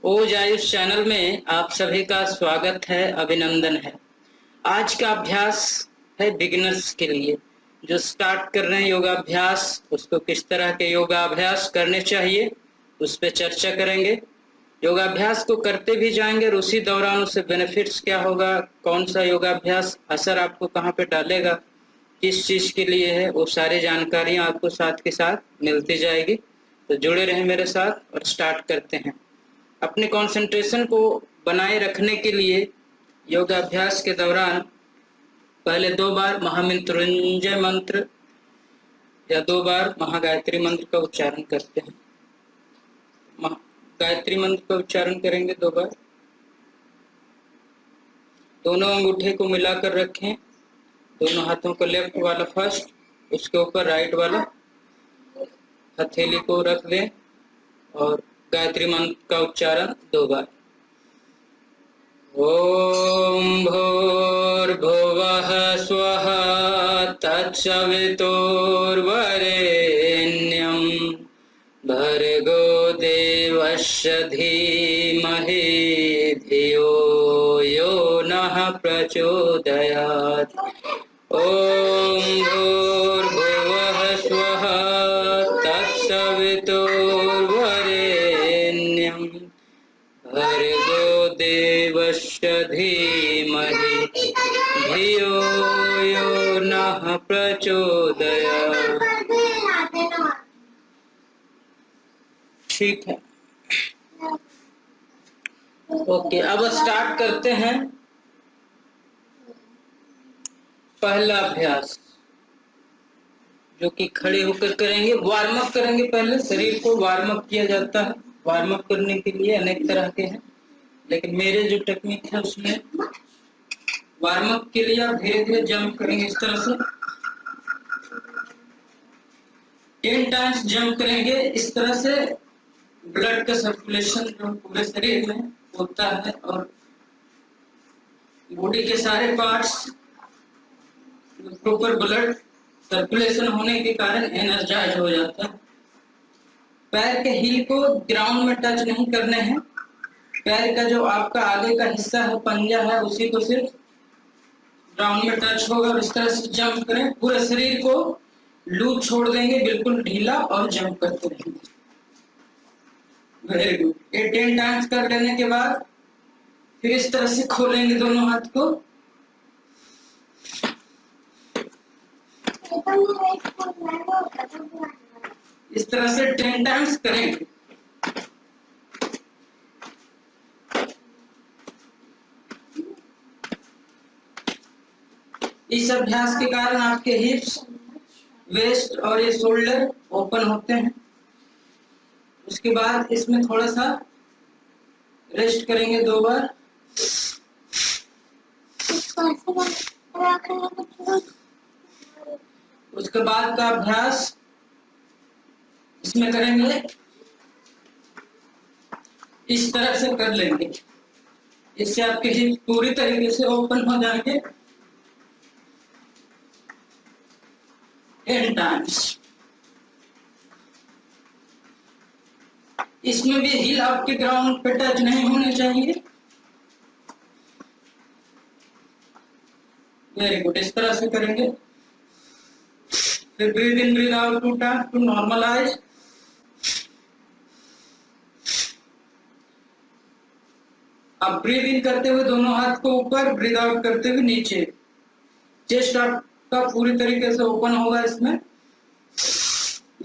ओज आयुष चैनल में आप सभी का स्वागत है, अभिनंदन है। आज का अभ्यास है बिगिनर्स के लिए, जो स्टार्ट कर रहे हैं योगाभ्यास, उसको किस तरह के योगाभ्यास करने चाहिए उस पर चर्चा करेंगे। योगाभ्यास को करते भी जाएंगे और उसी दौरान उससे बेनिफिट्स क्या होगा, कौन सा योगाभ्यास असर आपको कहाँ पे डालेगा, किस चीज़ के लिए है, वो सारी जानकारियाँ आपको साथ के साथ मिलती जाएगी। तो जुड़े रहें मेरे साथ और स्टार्ट करते हैं। अपने कंसंट्रेशन को बनाए रखने के लिए योगाभ्यास के दौरान पहले 2 बार महामृत्युंजय मंत्र या 2 बार महागायत्री मंत्र का उच्चारण करते हैं। गायत्री मंत्र का उच्चारण करेंगे 2 बार। दोनों अंगूठे को मिलाकर रखें, दोनों हाथों को लेफ्ट वाला फर्स्ट, उसके ऊपर राइट वाला हथेली को रख दें और गायत्री मंत्र का उच्चारण 2 बार। ओम भूर्भुवः स्वः तत्सवितुर्वरेण्यं भर्गो देवस्य धीमहि धियो यो नः प्रचोदयात्। ओम भूर्भुवः स्वः तत्सवितुर्वरेण्यं भर्गो देवस्य धीमहि धियो यो नः प्रचोदयात्। ठीक है, ओके। अब स्टार्ट करते हैं पहला अभ्यास, जो कि खड़े होकर करेंगे। वार्म अप करेंगे, पहले शरीर को वार्म अप किया जाता है। वार्म अप करने के लिए अनेक तरह के हैं, लेकिन मेरे जो टेक्निक है उसमें वार्म अप के लिए आप धीरे धीरे जंप करेंगे। इस तरह से 10 टाइम्स जंप करेंगे। इस तरह से ब्लड का सर्कुलेशन जो पूरे शरीर में होता है और बॉडी के सारे पार्ट्स प्रॉपर ब्लड सर्कुलेशन होने के कारण एनर्जाइज हो जाता है। पैर के हील को ग्राउंड में टच नहीं करने हैं। पैर का जो आपका आगे का हिस्सा है, पंजा है, उसी को सिर्फ ग्राउंड में टच होगा और इस तरह से जंप करें। पूरे शरीर को लूज छोड़ देंगे, बिल्कुल ढीला, और जंप करते रहेंगे। Very good. ये 10 टाइम्स कर लेने के बाद फिर इस तरह से खोलेंगे दोनों हाथ को। इस तरह से 10 टाइम्स करेंगे। इस अभ्यास के कारण आपके हिप्स, वेस्ट और ये शोल्डर ओपन होते हैं। उसके बाद इसमें थोड़ा सा रेस्ट करेंगे 2 बार। उसके बाद का अभ्यास इसमें करेंगे, इस तरह से कर लेंगे। इससे आपके हिप पूरी तरीके से ओपन हो जाएंगे। 10 टाइम्स। इसमें भी हील आपके ग्राउंड पे टच नहीं होने चाहिए। Very good. इस तरह से करेंगे। फिर breathe in breathe out to normalise. अब ब्रीद इन करते हुए दोनों हाथ को ऊपर, ब्रीद आउट करते हुए नीचे। चेस्ट आपका पूरी तरीके से ओपन होगा। इसमें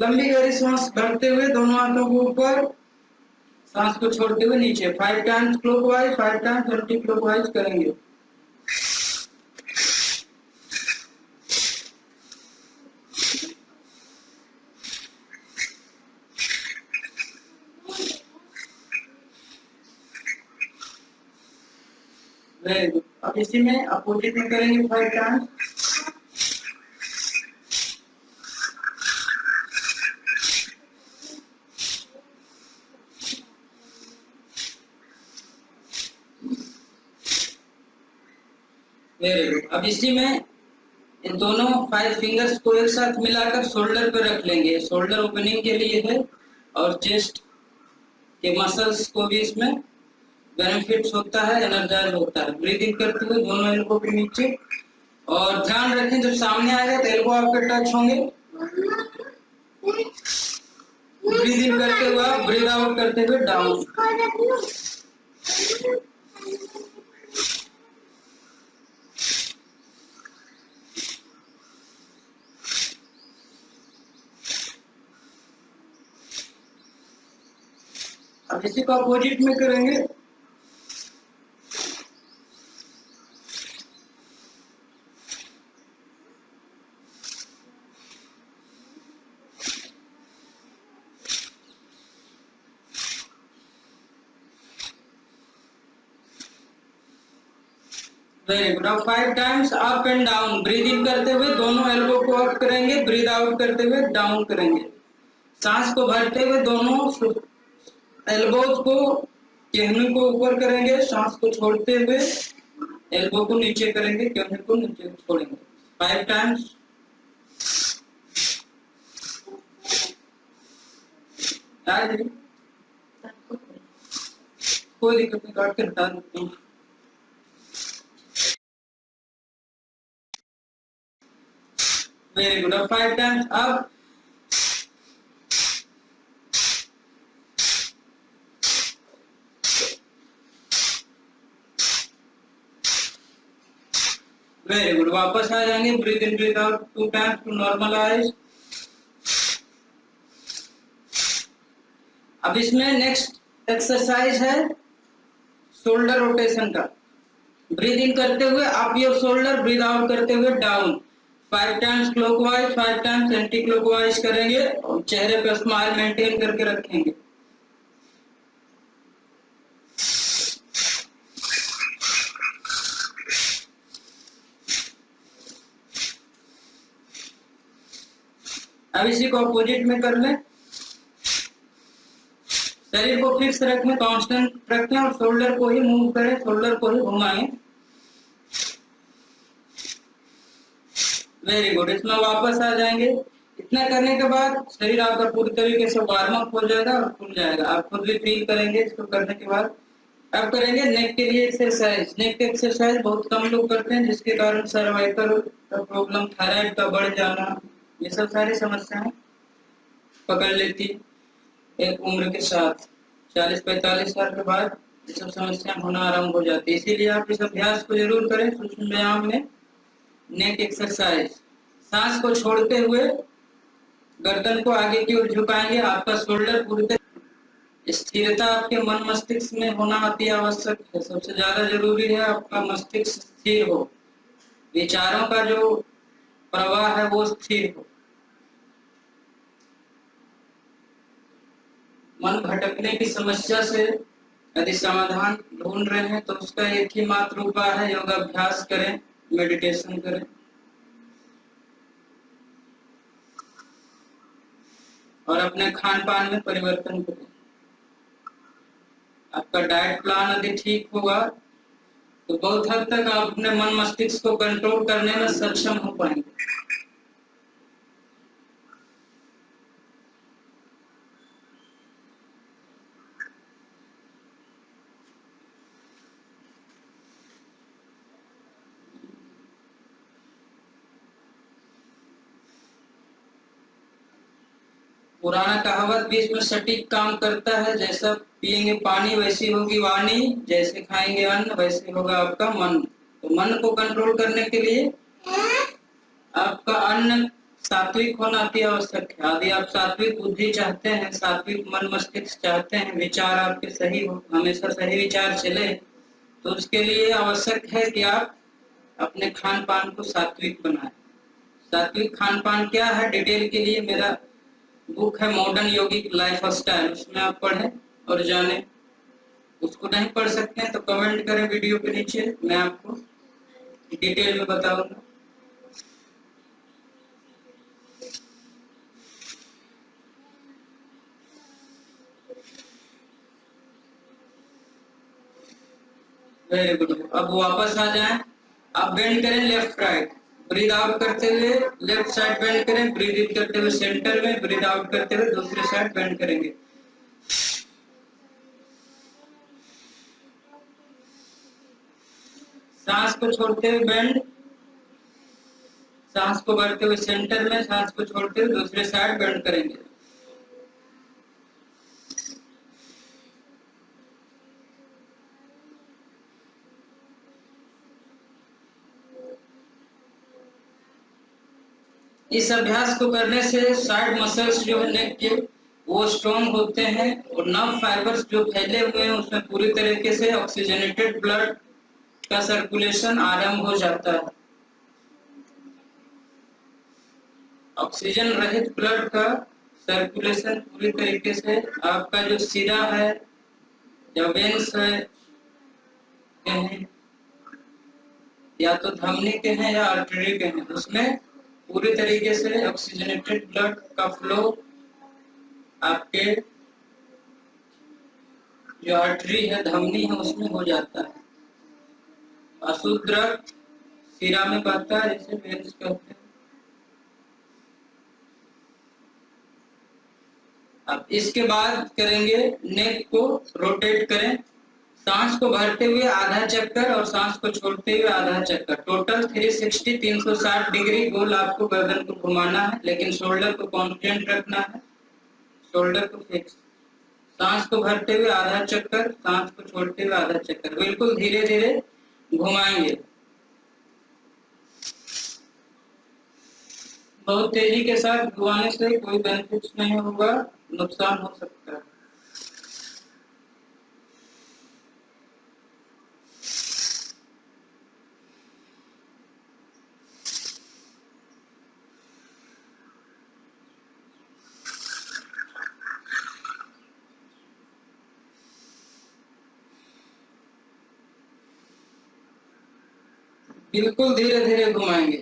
लंबी गहरी सांस भरते हुए दोनों हाथों को ऊपर, सांस को छोड़ते हुए नीचे। 5 times clockwise, 5 times anti clockwise करेंगे। Very good. अब इसी में अपोजिट में करेंगे 5 टाइम्स। Very good. अब इसी में इन दोनों 5 फिंगर्स को एक साथ मिलाकर शोल्डर पर रख लेंगे। शोल्डर ओपनिंग के लिए है और चेस्ट कि मसल्स को भी इसमें बेनिफिट्स होता है, एनर्जाइज होता है। ब्रीदिंग करते हुए दोनों एल्बो के नीचे, और ध्यान रखें जब सामने आएगा तो एल्बो आपके टच होंगे। ब्रीद इन करते हुए आप ब्रीद आउट करते हुए डाउन। अब इसी को अपोजिट में करेंगे। Very good. अब 5 times up and down. Breathe in करते हुए दोनों एल्बो को अप करेंगे, ब्रीद आउट करते हुए डाउन करेंगे। सांस को भरते हुए दोनों एल्बोज को, केहनी को ऊपर करेंगे, सांस को छोड़ते हुए एल्बो को नीचे करेंगे, केहनी को नीचे छोड़ेंगे। 5 टाइम्स। कोई दिक्कत नहीं, काट के बता देती हूँ। Very good. अब 5 टाइम्स अप, वेरी गुड। वापस आ जाएंगे। Breathe in breathe out 2 times to normalise. अब इसमें नेक्स्ट एक्सरसाइज है शोल्डर रोटेशन का। ब्रीथ इन करते हुए up your shoulder, breathe out करते हुए down. 5 times clockwise, 5 times anti clockwise करेंगे और चेहरे पर स्माइल मेंटेन करके रखेंगे। अब इसी को अपोजिट में कर लें। शरीर को फिक्स रखें, कांस्टेंट रखें और शोल्डर को ही मूव करें, शोल्डर को ही घुमाएं। Very good. इसमें वापस आ जाएंगे। इतना करने के बाद शरीर आपका पूरी तरीके से वार्म अप हो जाएगा और खुल जाएगा। आप खुद भी फील करेंगे इसको करने के बाद। अब करेंगे नेक के लिए एक्सरसाइज। नेक एक्सरसाइज बहुत कम लोग करते हैं, जिसके कारण सर्वाइकल का प्रॉब्लम, थायराइड का बढ़ जाना, ये सब सारी समस्याएं पकड़ लेती है। एक उम्र के साथ 40-45 साल के बाद ये सब समस्याएं होना आरंभ हो जाती है। इसीलिए आप इस अभ्यास को जरूर करें। सूक्ष्म व्यायाम में नेक एक्सरसाइज। सांस को छोड़ते हुए गर्दन को आगे की ओर झुकाएंगे। आपका शोल्डर पूरी तरह, स्थिरता आपके मन मस्तिष्क में होना अति आवश्यक है। सबसे ज्यादा जरूरी है आपका मस्तिष्क स्थिर हो, विचारों का जो प्रवाह है वो स्थिर हो। मन भटकने की समस्या से यदि समाधान ढूंढ रहे हैं तो उसका एक ही मात्र उपाय है, योगाभ्यास करें, मेडिटेशन करें। और अपने खान पान में परिवर्तन करें। आपका डाइट प्लान यदि ठीक होगा तो बहुत हद तक आप अपने मन मस्तिष्क को कंट्रोल करने में सक्षम हो पाएंगे। पुराना कहावत भी इसमें सटीक काम करता है। जैसा पिएंगे पानी वैसी होगी वाणी, जैसे खाएंगे अन्न वैसे होगा आपका मन। तो मन को कंट्रोल करने के लिए आपका अन्न सात्विक होना अति आवश्यक है। यदि आप सात्विक बुद्धि चाहते हैं, सात्विक मन मस्तिष्क चाहते हैं, विचार आपके सही हो, हमेशा सही विचार चले, तो उसके लिए आवश्यक है कि आप अपने खान पान को सात्विक बनाएं। सात्विक खान पान क्या है, डिटेल के लिए मेरा बुक है मॉडर्न योगिक लाइफ स्टाइल, उसमें आप पढ़ें और जानें। उसको नहीं पढ़ सकते हैं तो कमेंट करें वीडियो के नीचे, मैं आपको डिटेल में बताऊंगा। Very good. अब वापस आ जाएं। अब बेंड करें लेफ्ट राइट। ब्रीद आउट करते हुए लेफ्ट साइड बेंड करें, ब्रीद इन करते हुए सेंटर में, ब्रीद आउट करते हुए दूसरी साइड बेंड करेंगे। सांस को छोड़ते हुए बेंड, सांस को भरते हुए सेंटर में, सांस को छोड़ते हुए दूसरे साइड बेंड करेंगे। इस अभ्यास को करने से साइड मसल्स जो है नेक के वो स्ट्रॉन्ग होते हैं और नर्व फाइबर्स जो फैले हुए हैं उसमें पूरी तरीके से ऑक्सीजनेटेड ब्लड का सर्कुलेशन आरंभ हो जाता है। ऑक्सीजन रहित ब्लड का सर्कुलेशन पूरी तरीके से आपका जो सिरा है या वेन्स है या तो धमनी के हैं या आर्टरी के हैं, उसमें पूरी तरीके से ऑक्सीजनेटेड ब्लड का फ्लो आपके जो आर्टरी है, धमनी है, उसमें हो जाता है। अशुद्ध रक्त सिरा में बहता है, जिसे वेन्स कहते हैं। अब इसके बाद करेंगे नेक को रोटेट करें, सांस को भरते हुए आधा चक्कर और सांस को छोड़ते हुए आधा चक्कर, टोटल 360 डिग्री गोल आपको गर्दन को घुमाना है, लेकिन शोल्डर को कांस्टेंट रखना है, शोल्डर को फिक्स। सांस को भरते हुए आधा चक्कर, सांस को छोड़ते हुए आधा चक्कर, बिल्कुल धीरे धीरे घुमाएंगे। बहुत तेजी के साथ घुमाने से कोई बेनिफिट्स नहीं होगा, नुकसान हो सकता है। बिल्कुल धीरे धीरे घुमाएंगे।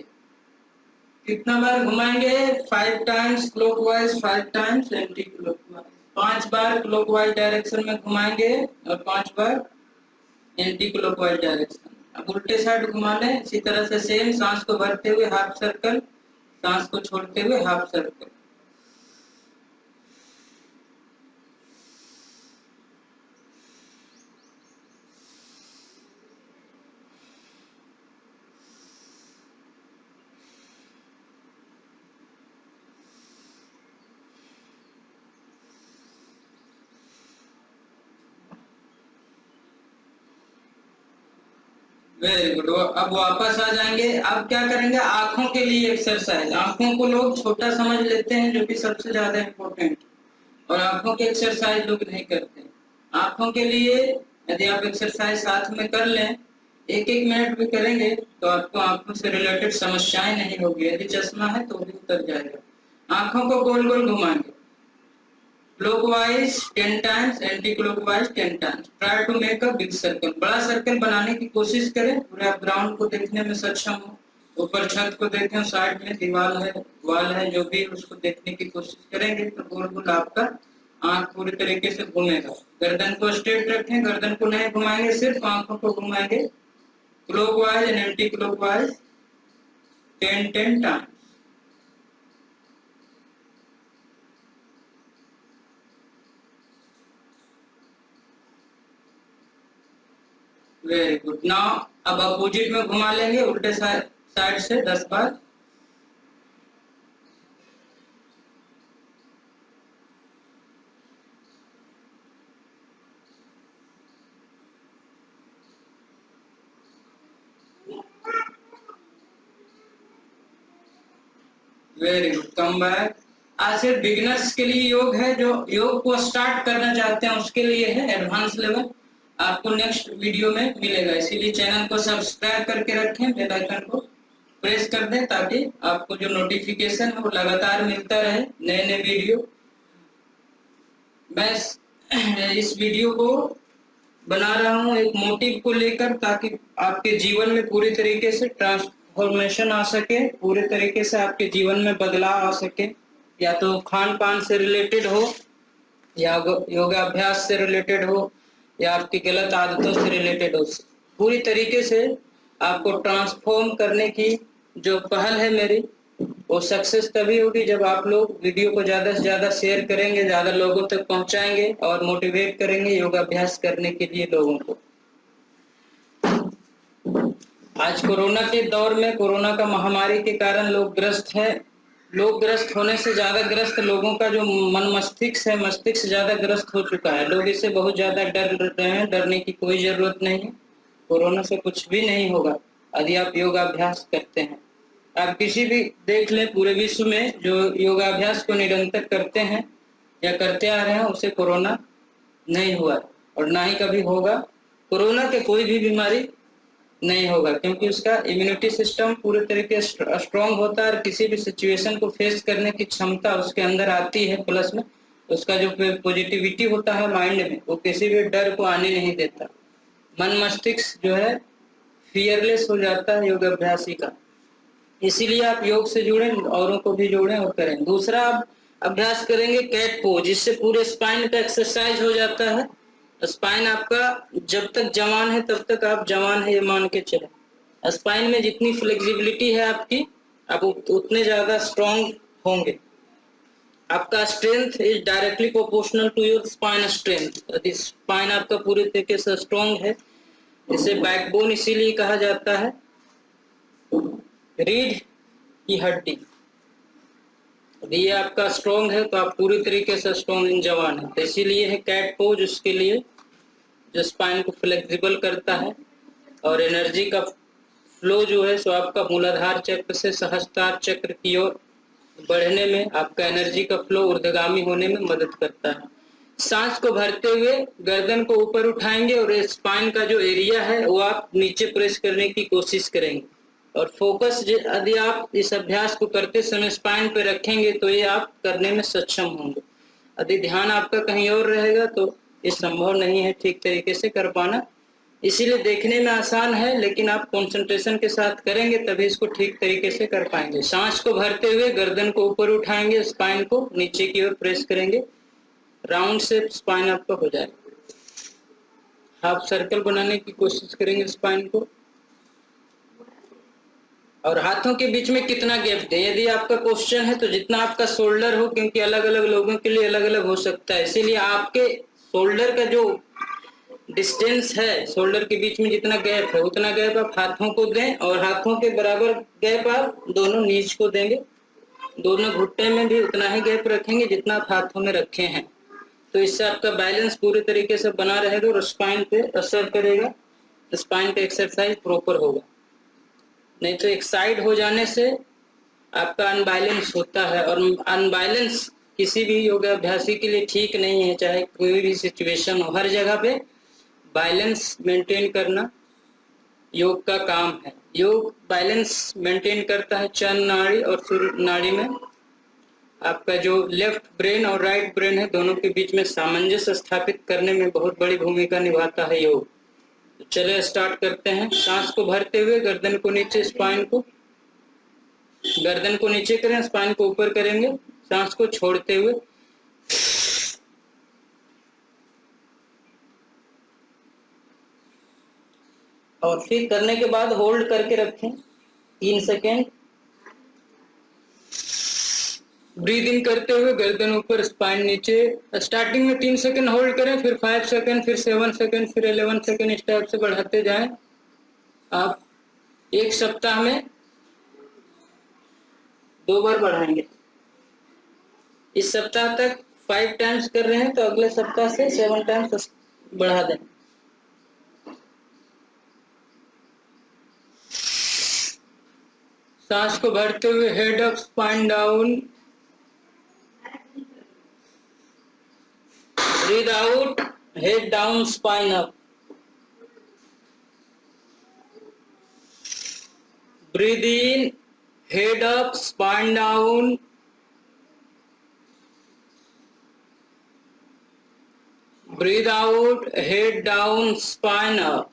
कितना बार घुमाएंगे? 5 times clockwise, 5 times anti clockwise. 5 बार क्लॉकवाइज डायरेक्शन में घुमाएंगे और 5 बार एंटी क्लॉकवाइज डायरेक्शन। अब उल्टे साइड घुमा लें इसी तरह से सेम, सांस को भरते हुए हाफ सर्कल, सांस को छोड़ते हुए हाफ सर्कल। Very good. अब वापस आ जाएंगे। अब क्या करेंगे? आंखों के लिए एक्सरसाइज। आंखों को लोग छोटा समझ लेते हैं, जो कि सबसे ज्यादा इम्पोर्टेंट, और आंखों की एक्सरसाइज लोग नहीं करते। आंखों के लिए यदि आप एक्सरसाइज साथ में कर लें, 1-1 मिनट भी करेंगे तो आपको आंखों से रिलेटेड समस्याएं नहीं होगी। यदि चश्मा है तो भी उतर जाएगा। आंखों को गोल गोल घुमाएंगे, clockwise 10 times, anti clockwise 10 times. Try to make a big circle. बड़ा सर्कल बनाने की कोशिश करें, पूरे आप ग्राउंड को देखने में सक्षम हो। ऊपर छत को देखें, साइड में दीवार है, वॉल है, जो भी उसको देखने की कोशिश करेंगे तो गोल गोल आपका आंख पूरी तरीके से घूमेगा। गर्दन को स्ट्रेट रखें, गर्दन को नहीं घुमाएंगे, सिर्फ आंखों को घुमाएंगे clockwise and anti clockwise 10 times. Very good. Now अब अपोजिट में घुमा लेंगे, उल्टे साइड से 10 बार। Very good, come back. आज सिर्फ बिगिनर्स के लिए योग है, जो योग को स्टार्ट करना चाहते हैं उसके लिए है। एडवांस लेवल आपको नेक्स्ट वीडियो में मिलेगा, इसीलिए चैनल को सब्सक्राइब करके रखें, बेल आइकन को प्रेस कर दें ताकि आपको जो नोटिफिकेशन है वो लगातार मिलता रहे, नए नए वीडियो। मैं इस वीडियो को बना रहा हूँ एक मोटिव को लेकर, ताकि आपके जीवन में पूरी तरीके से ट्रांसफॉर्मेशन आ सके, पूरे तरीके से आपके जीवन में बदलाव आ सके। या तो खान पान से रिलेटेड हो, या योगाभ्यास से रिलेटेड हो, या आपकी गलत आदतों से रिलेटेड हो। पूरी तरीके से आपको ट्रांसफॉर्म करने की जो पहल है मेरी, वो सक्सेस तभी होगी जब आप लोग वीडियो को ज्यादा से ज्यादा शेयर करेंगे, ज्यादा लोगों तक पहुंचाएंगे और मोटिवेट करेंगे योगाभ्यास करने के लिए लोगों को। आज कोरोना के दौर में कोरोना का महामारी के कारण लोग ग्रस्त है। लोग ग्रस्त होने से ज्यादा ग्रस्त लोगों का जो मन मस्तिष्क है, मस्तिष्क ज्यादा ग्रस्त हो चुका है। लोग इससे बहुत ज्यादा डर रहे हैं। डरने की कोई जरूरत नहीं है। कोरोना से कुछ भी नहीं होगा यदि आप योगाभ्यास करते हैं। आप किसी भी देख लें पूरे विश्व में जो योगाभ्यास को निरंतर करते हैं या करते आ रहे हैं उसे कोरोना नहीं हुआ और ना ही कभी होगा। कोरोना के कोई भी बीमारी नहीं होगा क्योंकि उसका इम्यूनिटी सिस्टम पूरे तरीके से स्ट्रांग होता है और किसी भी सिचुएशन को फेस करने की क्षमता उसके अंदर आती है। प्लस में उसका जो पॉजिटिविटी होता है माइंड में, वो किसी भी डर को आने नहीं देता। मन मस्तिष्क जो है फियरलेस हो जाता है योग अभ्यासी का। इसीलिए आप योग से जुड़ें, औरों को भी जोड़ें और करें। दूसरा आप अभ्यास करेंगे कैट पोज, जिससे पूरे स्पाइन का एक्सरसाइज हो जाता है। स्पाइन आपका जब तक जवान है तब तक आप जवान है ये मान के चले। स्पाइन में जितनी फ्लेक्सिबिलिटी है आपकी, आप उतने ज्यादा स्ट्रांग होंगे। आपका strength is directly proportional to your spine strength. यदि स्पाइन आपका पूरे तरीके से स्ट्रांग है, इसे बैकबोन इसीलिए कहा जाता है, रीढ़ की हड्डी। यदि ये आपका स्ट्रांग है तो आप पूरी तरीके से स्ट्रांग जवान है। तो इसीलिए है कैट पोज, उसके लिए जो स्पाइन को फ्लेक्सिबल करता है और एनर्जी का फ्लो जो है सो आपका मूलाधार चक्र से सहस्त्रार चक्र की ओर बढ़ने में, आपका एनर्जी का फ्लो ऊर्ध्वगामी होने में मदद करता है। सांस को भरते हुए गर्दन को ऊपर उठाएंगे और स्पाइन का जो एरिया है वो आप नीचे प्रेस करने की कोशिश करेंगे। और फोकस यदि आप इस अभ्यास को करते समय स्पाइन पे रखेंगे तो ये आप करने में सक्षम होंगे। यदि ध्यान आपका कहीं और रहेगा तो ये संभव नहीं है ठीक तरीके से कर पाना। इसीलिए देखने में आसान है, लेकिन आप कंसंट्रेशन के साथ करेंगे तभी इसको ठीक तरीके से कर पाएंगे। सांस को भरते हुए गर्दन को ऊपर उठाएंगे, स्पाइन को नीचे की ओर प्रेस करेंगे, राउंड शेप स्पाइन आपका हो जाएगा। हाफ सर्कल बनाने की कोशिश करेंगे स्पाइन को। और हाथों के बीच में कितना गैप दें, यदि आपका क्वेश्चन है तो जितना आपका शोल्डर हो, क्योंकि अलग अलग लोगों के लिए अलग अलग हो सकता है। इसीलिए आपके शोल्डर का जो डिस्टेंस है, शोल्डर के बीच में जितना गैप है उतना गैप आप हाथों को दें और हाथों के बराबर गैप आप दोनों नीच को देंगे। दोनों घुट्टे में भी उतना ही गैप रखेंगे जितना आप हाथों में रखे हैं। तो इससे आपका बैलेंस पूरे तरीके से बना रहेगा और स्पाइन पे असर करेगा, स्पाइन का एक्सरसाइज प्रॉपर होगा। नहीं तो एक साइड हो जाने से आपका अनबैलेंस होता है और अनबैलेंस किसी भी योगाभ्यासी के लिए ठीक नहीं है। चाहे कोई भी सिचुएशन हो, हर जगह पे बैलेंस मेंटेन करना योग का काम है। योग बैलेंस मेंटेन करता है चरण नाड़ी और सूर्य नाड़ी में। आपका जो लेफ्ट ब्रेन और राइट ब्रेन है दोनों के बीच में सामंजस्य स्थापित करने में बहुत बड़ी भूमिका निभाता है योग। तो चलिए स्टार्ट करते हैं। सांस को भरते हुए गर्दन को नीचे, स्पाइन को, गर्दन को नीचे करें, स्पाइन को ऊपर करेंगे। सांस को छोड़ते हुए और फिर करने के बाद होल्ड करके रखें 3 सेकेंड। ब्रीद इन करते हुए गर्दन ऊपर, स्पाइन नीचे। स्टार्टिंग में 3 सेकेंड होल्ड करें, फिर 5 सेकेंड, फिर 7 सेकेंड, फिर 11 सेकेंड, इस टाइप से बढ़ाते जाएं। आप एक सप्ताह में 2 बार बढ़ाएंगे। इस सप्ताह तक 5 टाइम्स कर रहे हैं तो अगले सप्ताह से 7 टाइम्स बढ़ा दें। सांस को भरते हुए head up, spine down. Breathe out, head down, spine up. Breathe in, head up, spine down. Breathe out, head down, spine up.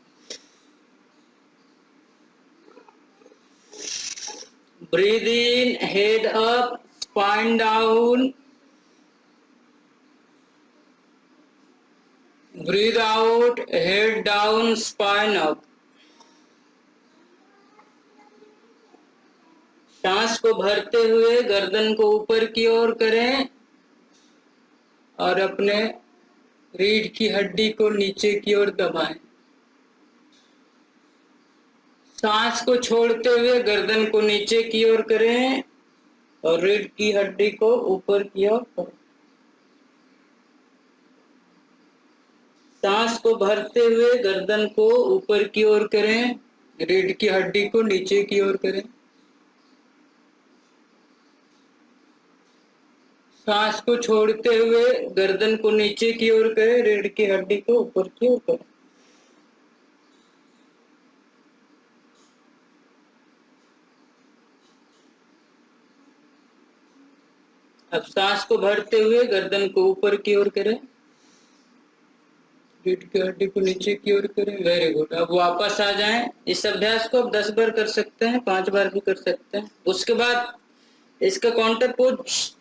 Breathe in, head up, spine down. Breathe out, head down, spine up. सांस को भरते हुए गर्दन को ऊपर की ओर करें और अपने रीढ़ की हड्डी को नीचे की ओर दबाएं। सांस को छोड़ते हुए गर्दन को नीचे की ओर करें और रीढ़ की हड्डी को ऊपर की ओर करें। सांस को भरते हुए गर्दन को ऊपर की ओर करें, रीढ़ की हड्डी को नीचे की ओर करें। सांस को छोड़ते हुए गर्दन को नीचे की ओर करें, रीढ़ की हड्डी को ऊपर की ओर करें। अब सांस को भरते हुए गर्दन को ऊपर की ओर करें, रीढ़ की हड्डी को नीचे की ओर करें। Very good. अब वापस आ जाएं। इस अभ्यास को आप 10 बार कर सकते हैं, 5 बार भी कर सकते हैं। उसके बाद इसका काउंटर पोज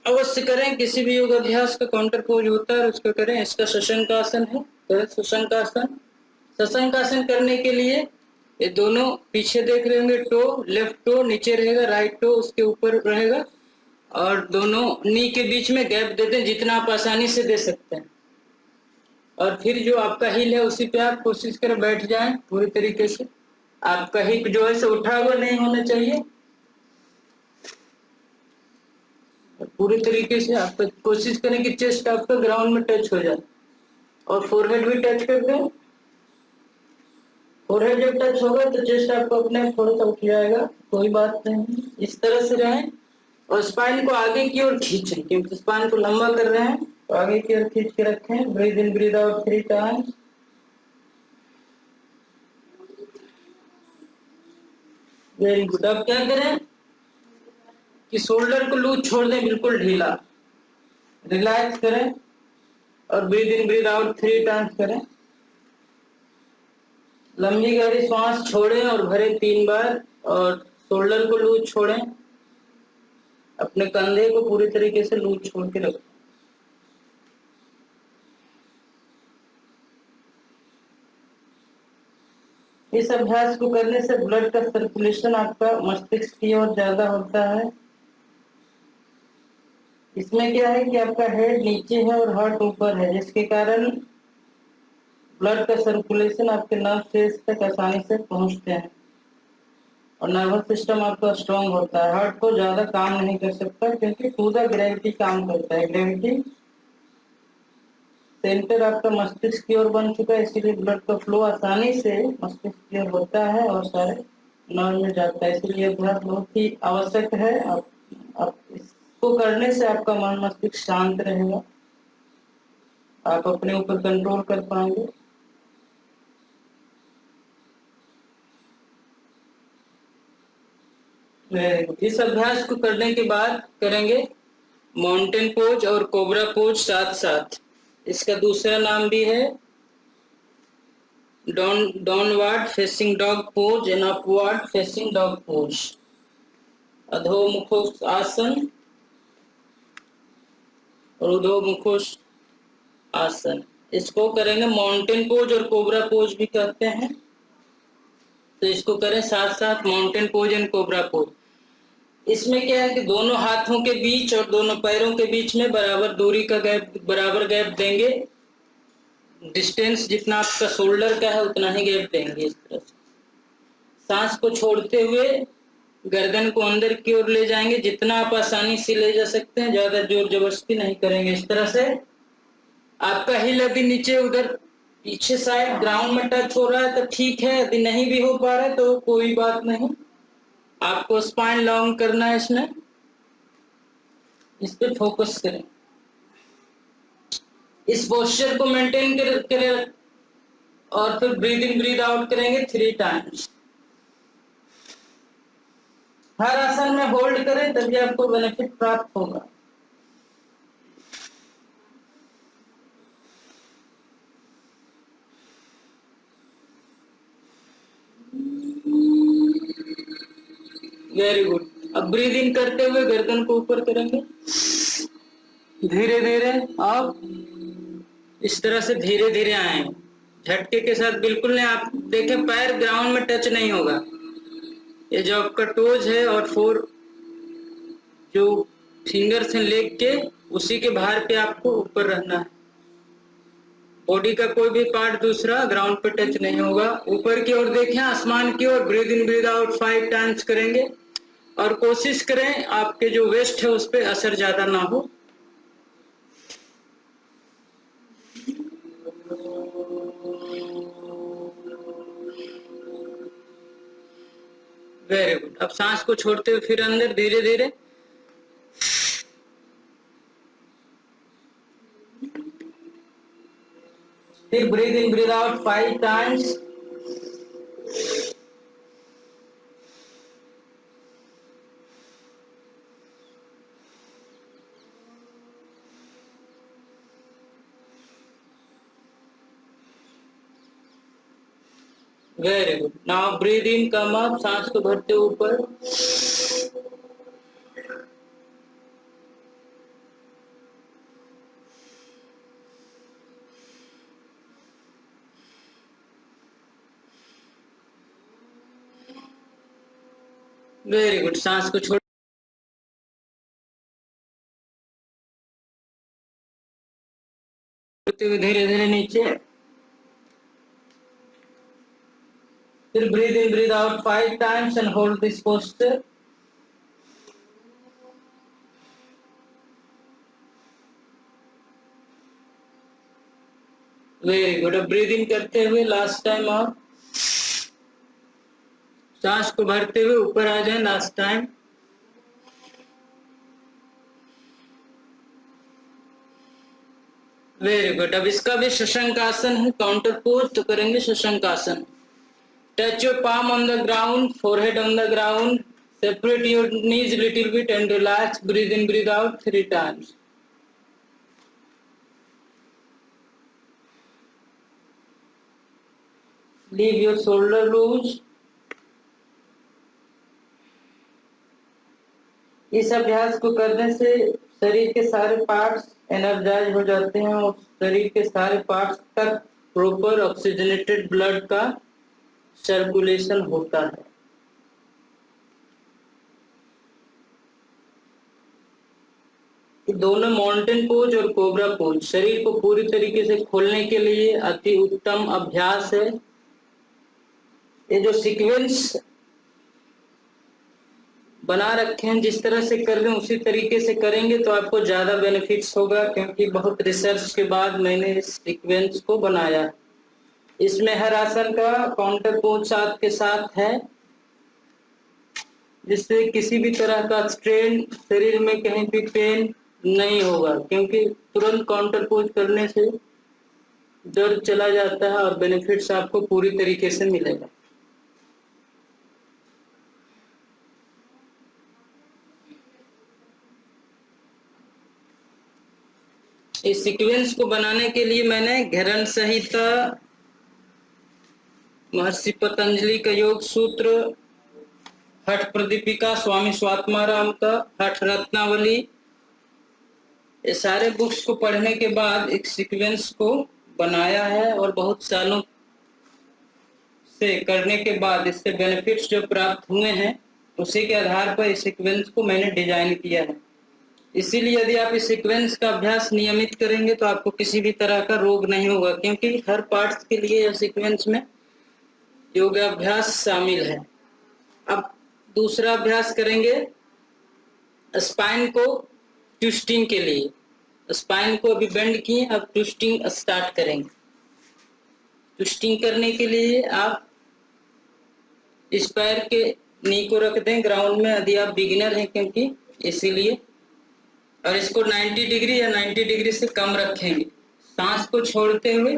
अवश्य करें। किसी भी योग अभ्यास का काउंटर पोज होता है, उसको करें। इसका शशंकासन है, तो शशंकासन। शशंकासन करने के लिए ये दोनों पीछे देख रहे होंगे, टो लेफ्ट टो नीचे रहेगा, राइट टो उसके ऊपर रहेगा और दोनों नी के बीच में गैप देते हैं जितना आप आसानी से दे सकते हैं। और फिर जो आपका हिल है उसी पे आप कोशिश करें बैठ जाएं पूरी तरीके से। आपका हिप जो है सो उठा हुआ नहीं होना चाहिए। पूरी तरीके से आप कोशिश करें कि चेस्ट आपका ग्राउंड में टच हो जाए और फोरहेड भी टच कर दें। फोरहेड जब टच होगा तो चेस्ट आपको अपने थोड़ा सा उठ जाएगा, कोई बात नहीं। इस तरह से रहें और स्पाइन को आगे की ओर खींचें, क्योंकि स्पाइन को लंबा कर रहे हैं तो आगे की ओर खींच के रखें। Breathe in breathe out 3 times. Very good. अब क्या करें कि शोल्डर को लूज छोड़ दें, बिल्कुल ढीला, रिलैक्स करें और breathe in breathe out 3 times करें। लंबी गहरी सांस छोड़ें और भरें 3 बार और शोल्डर को लूज छोड़ें। अपने कंधे को पूरी तरीके से लूज छोड़ के रखें। इस अभ्यास को करने से ब्लड का सर्कुलेशन आपका मस्तिष्क की ओर ज्यादा होता है। इसमें क्या है कि आपका हेड नीचे है और हार्ट ऊपर है, जिसके कारण ब्लड का सर्कुलेशन आपके नर्व सेल्स तक आसानी से पहुंचते हैं और नर्वस सिस्टम आपका स्ट्रांग होता है। हार्ट को ज्यादा काम नहीं कर सकता क्योंकि पूरा ग्रेविटी काम करता है। ग्रेविटी सेंटर आपका मस्तिष्क की ओर बन चुका है, इसीलिए ब्लड का फ्लो आसानी से मस्तिष्क की ओर होता है और सारे नर्व में जाता है। इसलिए अभ्यास बहुत ही आवश्यक है। आप इसको करने से आपका मन मस्तिष्क शांत रहेगा, आप अपने ऊपर कंट्रोल कर पाएंगे। इस अभ्यास को करने के बाद करेंगे माउंटेन पोज और कोबरा पोज साथ साथ। इसका दूसरा नाम भी है downward facing dog pose and upward facing dog pose. अधोमुख आसन और उधोमुख आसन। इसको करेंगे माउंटेन पोज और कोबरा पोज भी कहते हैं, तो इसको करें साथ साथ mountain pose and cobra pose. इसमें क्या है कि दोनों हाथों के बीच और दोनों पैरों के बीच में बराबर दूरी का गैप, बराबर गैप देंगे। डिस्टेंस जितना आपका शोल्डर का है उतना ही गैप देंगे। इस तरह से सांस को छोड़ते हुए गर्दन को अंदर की ओर ले जाएंगे, जितना आप आसानी से ले जा सकते हैं, ज्यादा जोर जबरदस्ती नहीं करेंगे। इस तरह से आपका हिल यदि नीचे उधर पीछे साइड ग्राउंड में टच हो रहा है तो ठीक है, यदि नहीं भी हो पा रहा है तो कोई बात नहीं। आपको स्पाइन लॉन्ग करना है, इसमें इस पे फोकस करें। इस पोस्चर को मेंटेन करें और फिर ब्रीथ इन ब्रीथ आउट करेंगे 3 टाइम्स। हर आसन में होल्ड करें, तभी आपको बेनिफिट प्राप्त होगा। Very good. अब ब्रीथ इन करते हुए गर्दन को ऊपर करेंगे धीरे धीरे। आप इस तरह से धीरे धीरे आए, झटके के साथ बिल्कुल नहीं। आप देखें पैर ग्राउंड में टच नहीं होगा। ये जो आपका टोज है और 4 जो फिंगर्स हैं लेग के, उसी के भार पे आपको ऊपर रहना है। बॉडी का कोई भी पार्ट दूसरा ग्राउंड पे टच नहीं होगा। ऊपर की ओर देखें, आसमान की ओर। Breathe in breathe out 5 times करेंगे और कोशिश करें आपके जो वेस्ट है उस पर असर ज्यादा ना हो। Very good. अब सांस को छोड़ते हुए फिर अंदर धीरे धीरे। फिर breathe in breathe out 5 times. Very good. Now breathe in, come up, सांस को भरते ऊपर। Very good. सांस को छोड़ते हुए धीरे धीरे नीचे। फिर breathe in breathe out 5 times and hold this posture. Very good. अब ब्रीद इन करते हुए लास्ट टाइम और सांस को भरते हुए ऊपर आ जाए लास्ट टाइम। Very good. अब इसका भी शशंकासन है, काउंटर पोज, तो करेंगे शशंकासन। Touch your palm on the ground, forehead on the ground, separate your knees little bit and relax. Breathe in, breathe out 3 times. Leave your shoulder loose. इस अभ्यास को करने से शरीर के सारे पार्ट्स एनर्जाइज हो जाते हैं और शरीर के सारे पार्ट्स तक प्रॉपर ऑक्सीजनेटेड ब्लड का सर्कुलेशन होता है। दोनों माउंटेन पोज और कोबरा पोज शरीर को पूरी तरीके से खोलने के लिए अति उत्तम अभ्यास है। ये जो सीक्वेंस बना रखे हैं, जिस तरह से कर रहे हैं उसी तरीके से करेंगे तो आपको ज्यादा बेनिफिट्स होगा, क्योंकि बहुत रिसर्च के बाद मैंने इस सीक्वेंस को बनाया। इसमें हर आसन का काउंटर पोज साथ के साथ है, जिससे किसी भी तरह का स्ट्रेन, शरीर में कहीं भी पेन नहीं होगा, क्योंकि तुरंत काउंटर पोज करने से दर्द चला जाता है और बेनिफिट्स आपको पूरी तरीके से मिलेगा। इस सीक्वेंस को बनाने के लिए मैंने घेरन संहिता, महर्षि पतंजलि का योग सूत्र, हठ प्रदीपिका, स्वामी स्वात्माराम का हठ रत्नावली, ये सारे बुक्स को पढ़ने के बाद एक सीक्वेंस को बनाया है और बहुत सालों से करने के बाद इससे बेनिफिट्स जो प्राप्त हुए हैं उसी के आधार पर इस सीक्वेंस को मैंने डिजाइन किया है। इसीलिए यदि आप इस सीक्वेंस का अभ्यास नियमित करेंगे तो आपको किसी भी तरह का रोग नहीं होगा, क्योंकि हर पार्ट के लिए यह सीक्वेंस में योगाभ्यास शामिल है। अब दूसरा अभ्यास करेंगे स्पाइन को ट्विस्टिंग के लिए। स्पाइन को अभी बेंड किए, अब ट्विस्टिंग स्टार्ट करेंगे। ट्विस्टिंग करने के लिए आप इस पैर के नी को रख दें ग्राउंड में, यदि आप बिगिनर हैं क्योंकि इसीलिए, और इसको 90 डिग्री या 90 डिग्री से कम रखेंगे। सांस को छोड़ते हुए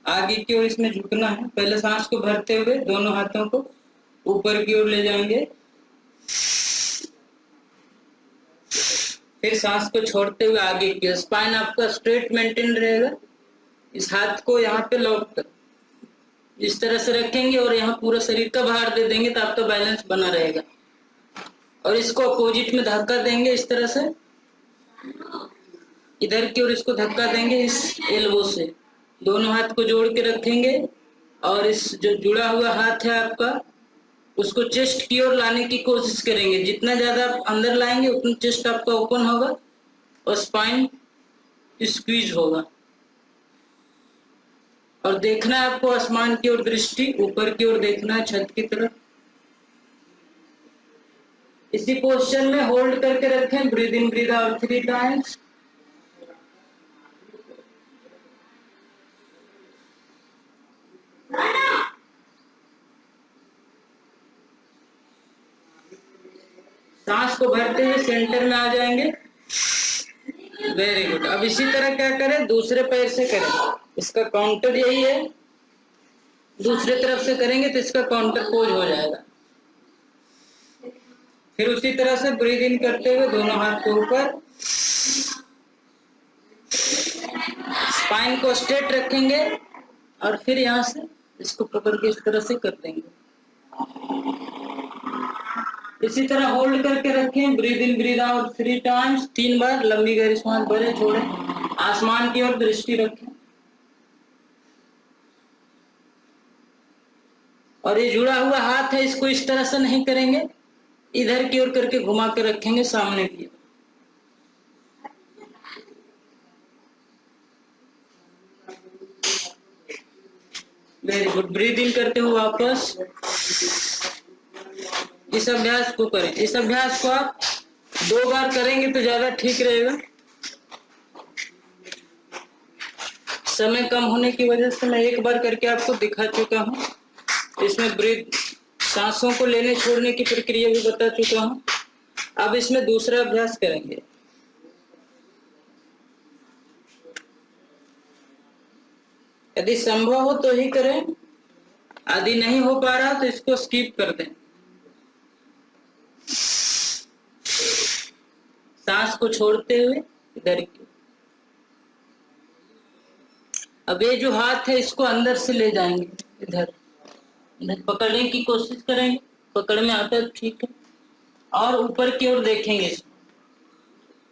आगे की ओर इसमें झुकना है। पहले सांस को भरते हुए दोनों हाथों को ऊपर की ओर ले जाएंगे, फिर सांस को छोड़ते हुए आगे की। स्पाइन आपका स्ट्रेट मेंटेन रहेगा। इस हाथ को यहाँ पे लौट कर इस तरह से रखेंगे और यहाँ पूरा शरीर का भार दे देंगे तो आपका बैलेंस बना रहेगा। और इसको अपोजिट में धक्का देंगे इस तरह से, इधर की ओर इसको धक्का देंगे इस एल्बो से। दोनों हाथ को जोड़ के रखेंगे और इस जो जुड़ा हुआ हाथ है आपका उसको चेस्ट की ओर लाने की कोशिश करेंगे। जितना ज्यादा आप अंदर लाएंगे उतना चेस्ट आपका ओपन होगा और स्पाइन स्क्वीज होगा। और देखना है आपको आसमान की ओर दृष्टि, ऊपर की ओर देखना है, छत की तरफ। इसी पोस्चर में होल्ड करके रखें, breathe in breathe out 3 times. सांस को भरते हुए सेंटर में आ जाएंगे। Very good. अब इसी तरह क्या करें, दूसरे पैर से करें, इसका काउंटर यही है। दूसरे तरफ से करेंगे तो इसका काउंटर पोज हो जाएगा। फिर उसी तरह से ब्रीद इन करते हुए दोनों हाथ के ऊपर, स्पाइन को स्ट्रेट रखेंगे और फिर यहाँ से इसको पकड़ के इस तरह से कर देंगे। इसी तरह होल्ड करके रखें, breathe in breathe out 3 times, 3 बार। लंबी गहरी सांस भरें, छोड़ें, आसमान की ओर दृष्टि रखें। और ये जुड़ा हुआ हाथ है, इसको इस तरह से नहीं करेंगे, इधर की ओर करके घुमा के रखेंगे सामने की ओर। Very good. ब्रीद इन करते हुए वापस इस अभ्यास को करें। इस अभ्यास को आप 2 बार करेंगे तो ज्यादा ठीक रहेगा। समय कम होने की वजह से मैं 1 बार करके आपको दिखा चुका हूँ। इसमें ब्रीथ, सांसों को लेने छोड़ने की प्रक्रिया भी बता चुका हूँ। अब इसमें दूसरा अभ्यास करेंगे। यदि संभव हो तो ही करें, यदि नहीं हो पा रहा तो इसको स्किप कर दें। सांस को छोड़ते हुए इधर की। अब ये जो हाथ है इसको अंदर से ले जाएंगे, इधर इधर पकड़ने की कोशिश करेंगे। पकड़ में आता है ठीक है, और ऊपर की ओर देखेंगे।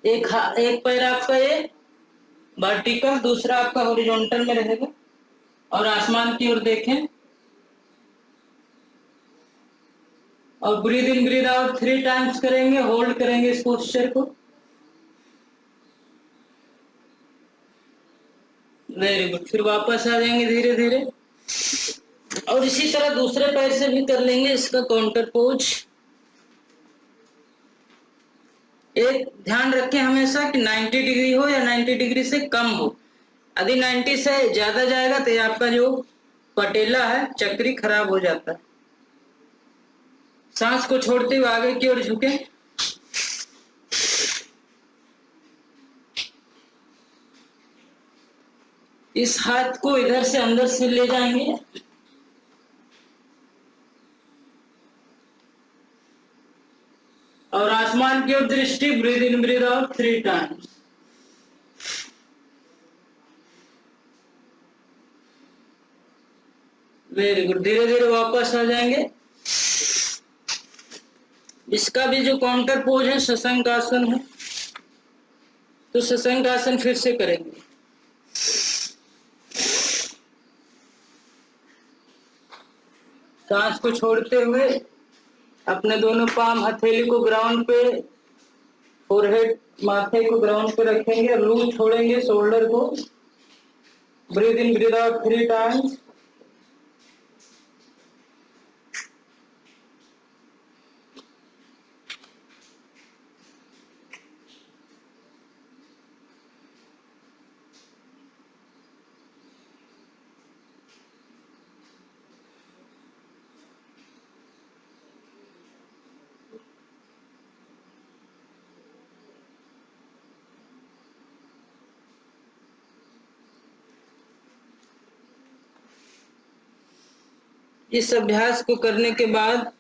एक पैर आपका ये वर्टिकल, दूसरा आपका हॉरिजॉन्टल में रहेगा, और आसमान की ओर देखें। और breathe in breathe out 3 times करेंगे, होल्ड करेंगे इस पोस्चर को। Very good. फिर वापस आ जाएंगे धीरे धीरे, और इसी तरह दूसरे पैर से भी कर लेंगे इसका काउंटर पोज। एक ध्यान रखें हमेशा कि 90 डिग्री हो या 90 डिग्री से कम हो। यदि 90 से ज्यादा जाएगा तो आपका जो पटेला है, चक्री, खराब हो जाता है। सांस को छोड़ते हुए आगे की ओर झुके। इस हाथ को इधर से अंदर से ले जाएंगे, और आसमान की ओर दृष्टि। Breathe in breathe out 3 times. Very good. धीरे धीरे वापस आ जाएंगे। इसका भी जो काउंटर पोज है शशंक आसन है, तो शशंक आसन फिर से करेंगे। सांस को छोड़ते हुए अपने दोनों पाम हथेली को ग्राउंड पे, फोरहेड, माथे को ग्राउंड पे रखेंगे, लूज छोड़ेंगे शोल्डर को। Breathe in breathe out 3 times. इस अभ्यास को करने के बाद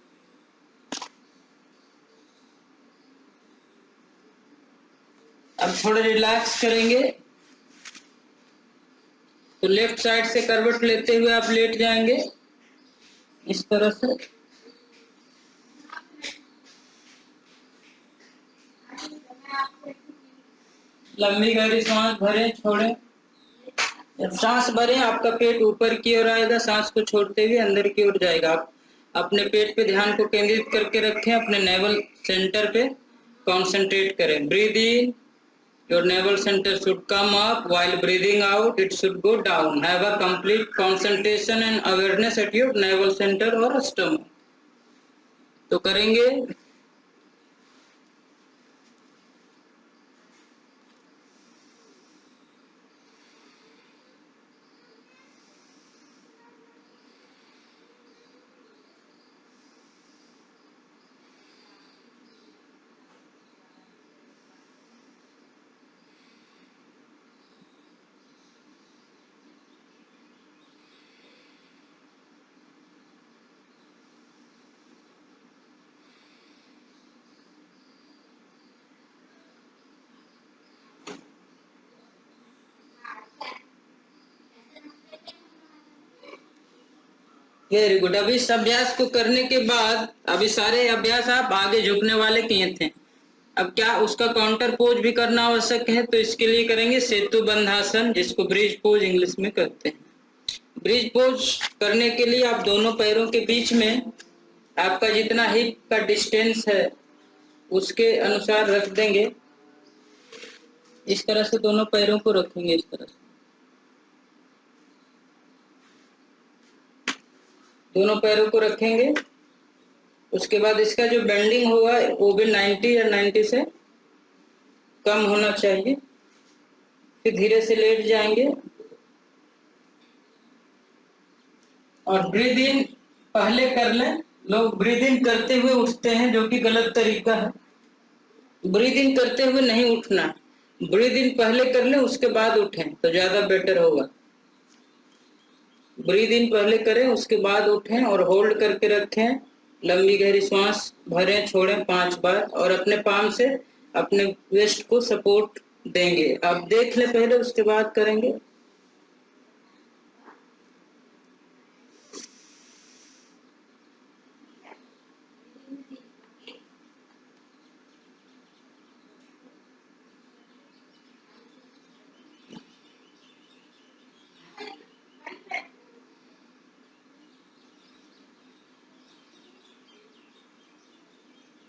अब थोड़ा रिलैक्स करेंगे, तो लेफ्ट साइड से करवट लेते हुए आप लेट जाएंगे इस तरह से। लंबी गहरी सांस भरें, छोड़ें। जब सांस भरें आपका पेट ऊपर की ओर आएगा, सांस को छोड़ते हुए अंदर की ओर जाएगा। आप अपने पेट पे ध्यान को केंद्रित करके रखें, अपने नेवल सेंटर पे कंसंट्रेट करें। Breathe in Your navel center should come up. While breathing out, it should go down. Have a complete concentration and awareness at your navel center or stomach. तो करेंगे वेरी गुड। अभी इस अभ्यास को करने के बाद अभी सारे अभ्यास आप आगे झुकने वाले किए थे। अब क्या उसका काउंटर पोज भी करना आवश्यक है, तो इसके लिए करेंगे सेतु बंधासन, जिसको ब्रिज पोज इंग्लिश में कहते हैं। ब्रिज पोज करने के लिए आप दोनों पैरों के बीच में आपका जितना हिप का डिस्टेंस है उसके अनुसार रख देंगे। इस तरह से दोनों पैरों को रखेंगे, इस तरह से दोनों पैरों को रखेंगे। उसके बाद इसका जो बेंडिंग होगा वो भी 90 या 90 से कम होना चाहिए। फिर धीरे से लेट जाएंगे और ब्रीद इन पहले कर लें। लोग ब्रीद इन करते हुए उठते हैं, जो कि गलत तरीका है। ब्रीद इन करते हुए नहीं उठना, ब्रीद इन पहले कर लें उसके बाद उठें तो ज्यादा बेटर होगा। ब्रीद इन पहले करें उसके बाद उठें और होल्ड करके रखें। लंबी गहरी सांस भरें, छोड़ें 5 बार और अपने पाम से अपने वेस्ट को सपोर्ट देंगे। आप देख ले पहले, उसके बाद करेंगे।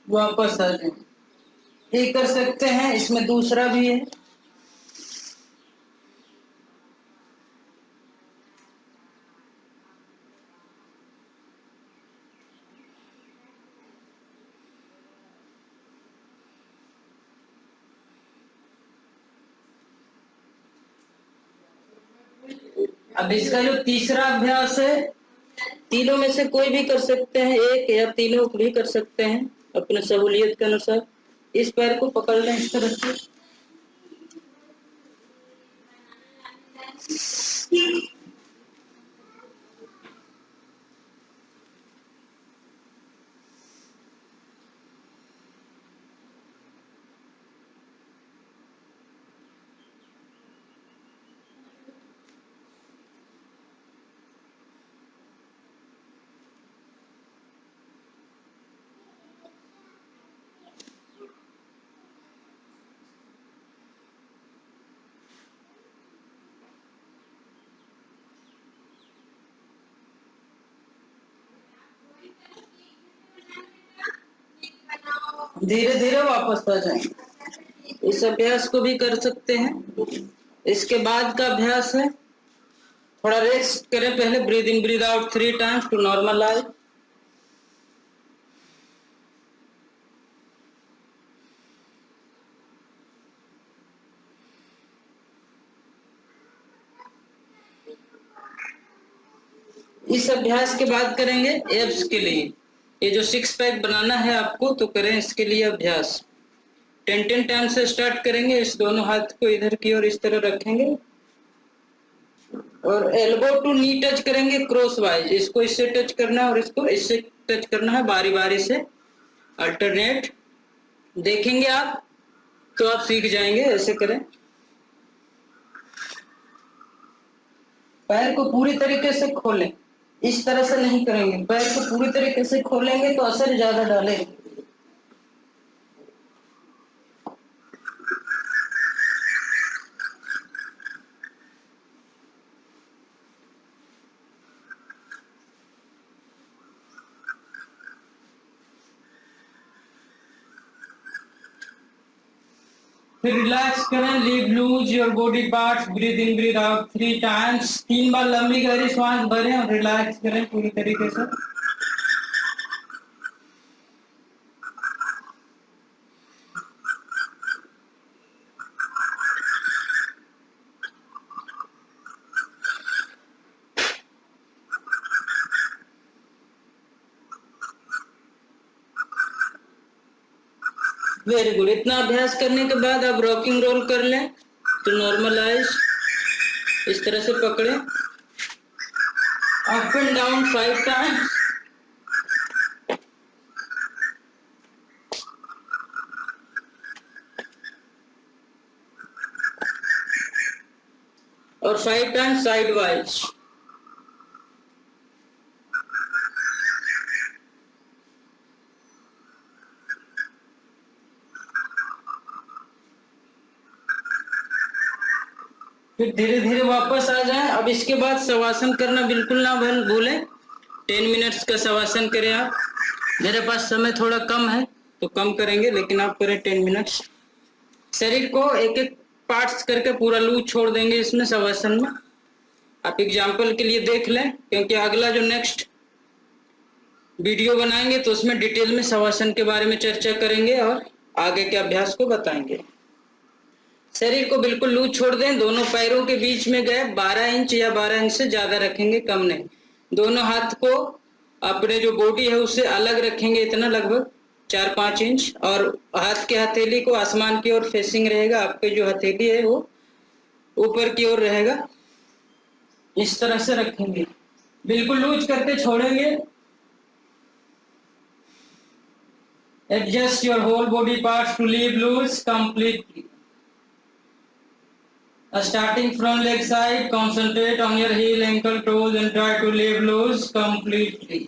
वापस आ जाए, ये कर सकते हैं। इसमें दूसरा भी है। अब इसका जो तीसरा अभ्यास है, तीनों में से कोई भी कर सकते हैं, एक या तीनों भी कर सकते हैं अपने सहूलियत के अनुसार। इस पैर को पकड़ लें इस तरह से। धीरे धीरे वापस आ जाएंगे। इस अभ्यास को भी कर सकते हैं। इसके बाद का अभ्यास है, थोड़ा रेस्ट करें पहले। Breathe in breathe out 3 times to normalise. इस अभ्यास के बाद करेंगे एब्स के लिए। ये जो 6 पैक बनाना है आपको, तो करें इसके लिए अभ्यास। 10 टाइम से स्टार्ट करेंगे। इस दोनों हाथ को इधर की ओर इस तरह रखेंगे और एल्बो टू नी टच करेंगे क्रॉस वाइज। इसको इससे टच करना है और इसको इससे टच करना है, बारी बारी से अल्टरनेट। देखेंगे आप तो आप सीख जाएंगे। ऐसे करें। पैर को पूरी तरीके से खोलें, इस तरह से नहीं करेंगे। पैर को पूरी तरीके से खोलेंगे तो असर ज्यादा डालेंगे। फिर रिलैक्स करें, leave loose your body parts, breathe in breathe out 3 times. 3 बार लंबी गहरी सांस भरें और रिलैक्स करें पूरी तरीके से। Very good. इतना अभ्यास करने के बाद आप रॉकिंग रोल कर लें। तो नॉर्मल आइज इस तरह से पकड़े, अप एंड डाउन 5 टाइम्स। और 5 टाइम्स साइड वाइज। फिर धीरे धीरे वापस आ जाएं। अब इसके बाद शवासन करना बिल्कुल ना भूलें। 10 मिनट्स का शवासन करें आप। मेरे पास समय थोड़ा कम है तो कम करेंगे, लेकिन आप करें 10 मिनट्स। शरीर को एक एक पार्ट्स करके पूरा लूज छोड़ देंगे इसमें शवासन में। आप एग्जाम्पल के लिए देख लें, क्योंकि अगला जो नेक्स्ट वीडियो बनाएंगे तो उसमें डिटेल में शवासन के बारे में चर्चा करेंगे और आगे के अभ्यास को बताएंगे। शरीर को बिल्कुल लूज छोड़ दें। दोनों पैरों के बीच में गैप 12 इंच या 12 इंच से ज्यादा रखेंगे, कम नहीं। दोनों हाथ को अपने जो बॉडी है उससे अलग रखेंगे, इतना लगभग 4-5 इंच। और हाथ के हथेली को आसमान की ओर फेसिंग रहेगा। आपके जो हथेली है वो ऊपर की ओर रहेगा। इस तरह से रखेंगे, बिल्कुल लूज करके छोड़ेंगे। Adjust your whole body parts to leave loose completely. Starting from leg side, concentrate on your heel, ankle, toes and try to leave loose completely.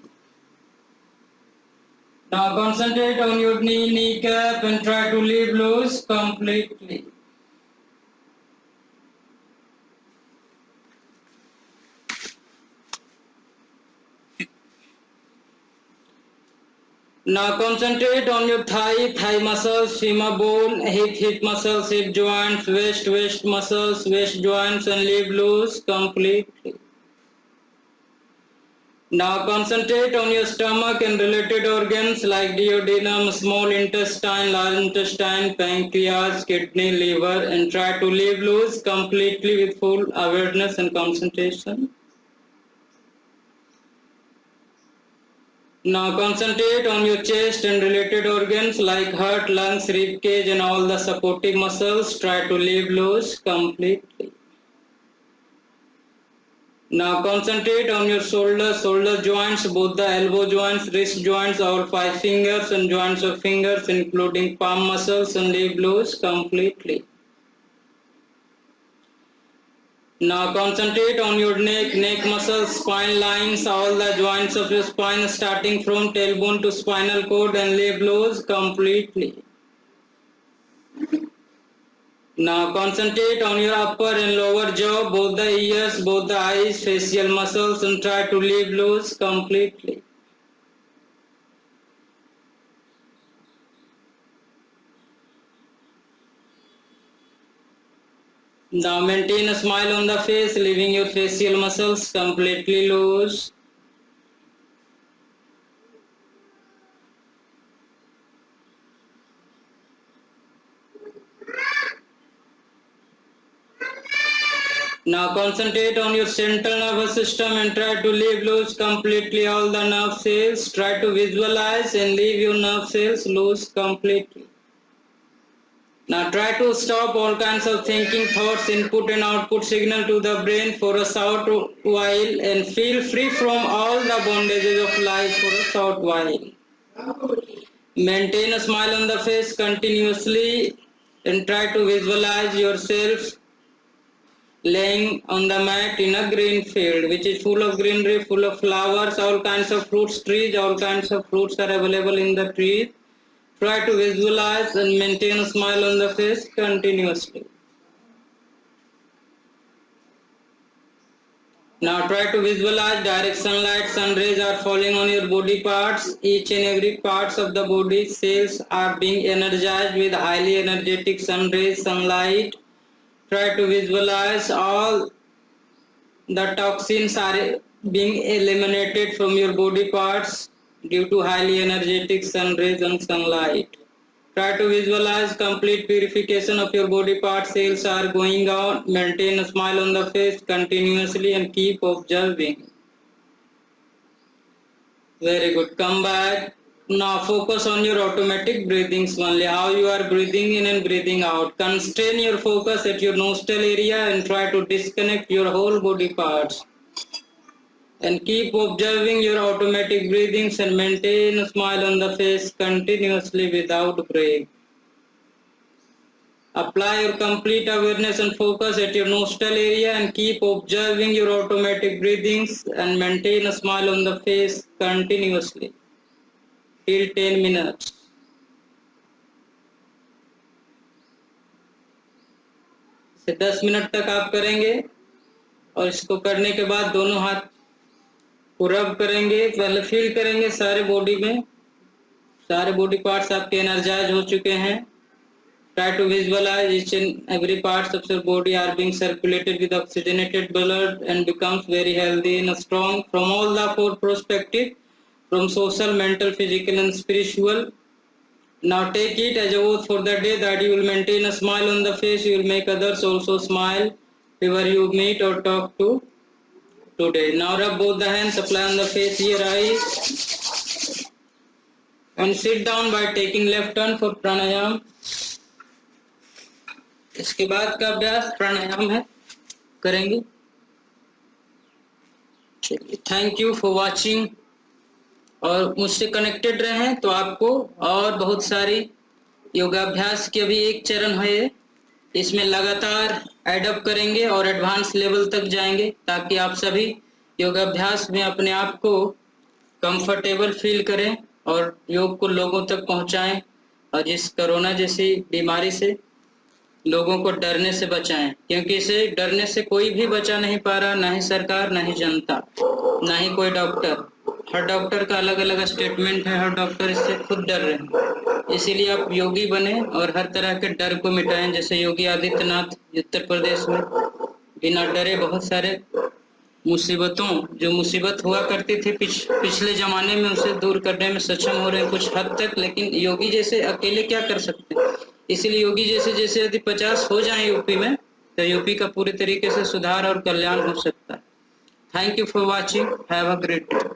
Now concentrate on your knee, kneecap and try to leave loose completely. Now concentrate on your thigh muscles, femur bone, hip muscles, hip joints, waist muscles, waist joints and leave loose completely. Now concentrate on your stomach and related organs like duodenum, small intestine, large intestine, pancreas, kidney, liver and try to leave loose completely with full awareness and concentration. Now concentrate on your chest and related organs like heart, lungs, rib cage and all the supportive muscles. Try to leave loose completely. Now concentrate on your shoulder joints, both the elbow joints, wrist joints, all 5 fingers and joints of fingers including palm muscles and leave loose completely. Now concentrate on your neck muscles, spine lines, all the joints of your spine starting from tailbone to spinal cord and leave loose completely. Now concentrate on your upper and lower jaw, both the ears, both the eyes, facial muscles and try to leave loose completely. Now maintain a smile on the face, leaving your facial muscles completely loose. Now concentrate on your central nervous system and try to leave loose completely all the nerve cells. Try to visualize and leave your nerve cells loose completely. Now try to stop all kinds of thinking, thoughts, input and output signal to the brain for a short while and feel free from all the bondages of life for a short while. Maintain a smile on the face continuously and try to visualize yourself laying on the mat in a green field which is full of greenery, full of flowers, all kinds of fruits trees, all kinds of fruits are available in the trees. Try to visualize and maintain a smile on the face continuously. Now try to visualize direct sunlight, sun rays are falling on your body parts. Each and every parts of the body cells are being energized with highly energetic sun rays, sunlight. Try to visualize all the toxins are being eliminated from your body parts due to highly energetic sun rays and sunlight. Try to visualize complete purification of your body parts. Cells are going on. Maintain a smile on the face continuously and keep observing. Very good. Come back. Now focus on your automatic breathings only. How you are breathing in and breathing out. Constrain your focus at your nostril area and try to disconnect your whole body parts. And keep observing your automatic breathings and maintain a smile on the face continuously without break. Apply your complete awareness and focus at your nostril area and keep observing your automatic breathings and maintain a smile on the face continuously till 10 minutes. से 10 minute तक आप करेंगे और इसको करने के बाद दोनों हाथ को रब करेंगे। पहले फील करेंगे सारे बॉडी में, सारे बॉडी पार्ट्स आपके एनर्जाइज हो चुके हैं। Try to visualize each and every parts of your body are being circulated with oxygenated blood and becomes very healthy and strong from all the four perspectives, from social, mental, physical and spiritual. Now take it as a oath for the day that you will maintain a smile on the face. You will make others also smile whoever you meet or talk to today. Now rub both the hands, apply on the face, here, eyes and sit down by taking left turn for pranayam. इसके बाद का अभ्यास प्राणायाम है, करेंगे। चलिए, thank you for watching और मुझसे connected रहें तो आपको और बहुत सारी योगाभ्यास के भी एक चरण है, इसमें लगातार एडअप करेंगे और एडवांस लेवल तक जाएंगे ताकि आप सभी योगाभ्यास में अपने आप को कंफर्टेबल फील करें और योग को लोगों तक पहुंचाएं और इस कोरोना जैसी बीमारी से लोगों को डरने से बचाएं, क्योंकि इसे डरने से कोई भी बचा नहीं पा रहा, ना ही सरकार, ना ही जनता, ना ही कोई डॉक्टर। हर डॉक्टर का अलग अलग स्टेटमेंट है, हर डॉक्टर इससे खुद डर रहे हैं। इसीलिए आप योगी बने और हर तरह के डर को मिटाएं। जैसे योगी आदित्यनाथ उत्तर प्रदेश में बिना डरे बहुत सारे मुसीबतों, जो मुसीबत हुआ करती थी पिछले जमाने में, उसे दूर करने में सक्षम हो रहे हैं कुछ हद तक। लेकिन योगी जैसे अकेले क्या कर सकते हैं, इसलिए योगी जैसे यदि 50 हो जाए यूपी में तो यूपी का पूरी तरीके से सुधार और कल्याण हो सकता है। Thank you for watching, have a great day.